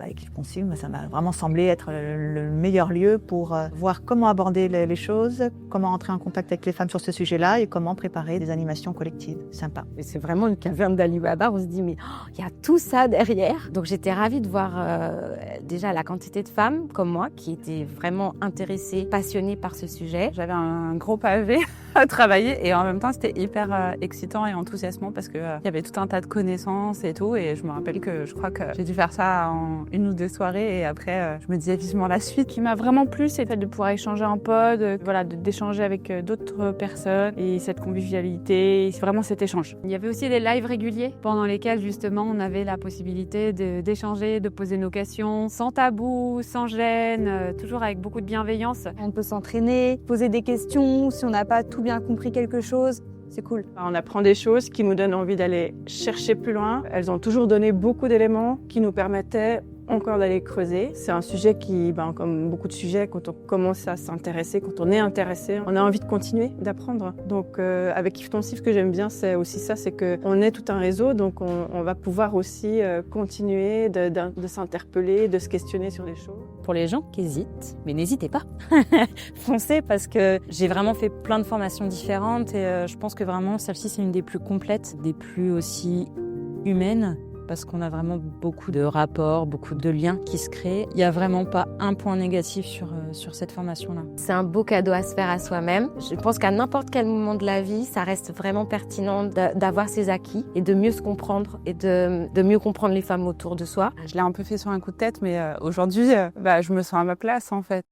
Équipe Consigne, ça m'a vraiment semblé être le meilleur lieu pour voir comment aborder les choses, comment entrer en contact avec les femmes sur ce sujet-là et comment préparer des animations collectives. Sympa. Et c'est vraiment une caverne d'Ali Baba. On se dit, mais il y a tout ça derrière. Donc j'étais ravie de voir déjà la quantité de femmes comme moi qui étaient vraiment intéressées, passionnées par ce sujet. J'avais un gros pavé à travailler et en même temps c'était hyper excitant et enthousiasmant parce que il y avait tout un tas de connaissances et tout, et je me rappelle que je crois que j'ai dû faire ça en une ou deux soirées et après je me disais vivement la suite. Ce qui m'a vraiment plu, c'est le fait de pouvoir échanger en pod, d'échanger avec d'autres personnes et cette convivialité, vraiment cet échange. Il y avait aussi des lives réguliers pendant lesquels justement on avait la possibilité d'échanger, de poser nos questions sans tabou, sans gêne, toujours avec beaucoup de bienveillance. On peut s'entraîner, poser des questions si on n'a pas tout bien compris quelque chose. C'est cool. On apprend des choses qui nous donnent envie d'aller chercher plus loin. Elles ont toujours donné beaucoup d'éléments qui nous permettaient encore d'aller creuser. C'est un sujet qui, comme beaucoup de sujets, quand on commence à s'intéresser, quand on est intéressé, on a envie de continuer, d'apprendre. Donc avec Kiffe ton Cif, ce que j'aime bien, c'est aussi ça, c'est qu'on est tout un réseau, donc on va pouvoir aussi continuer de s'interpeller, de se questionner sur des choses. Pour les gens qui hésitent, mais n'hésitez pas, foncez, parce que j'ai vraiment fait plein de formations différentes et je pense que vraiment celle-ci c'est une des plus complètes, des plus aussi humaines, parce qu'on a vraiment beaucoup de rapports, beaucoup de liens qui se créent. Il n'y a vraiment pas un point négatif sur cette formation-là. C'est un beau cadeau à se faire à soi-même. Je pense qu'à n'importe quel moment de la vie, ça reste vraiment pertinent d'avoir ses acquis et de mieux se comprendre et de mieux comprendre les femmes autour de soi. Je l'ai un peu fait sur un coup de tête, mais aujourd'hui, je me sens à ma place en fait.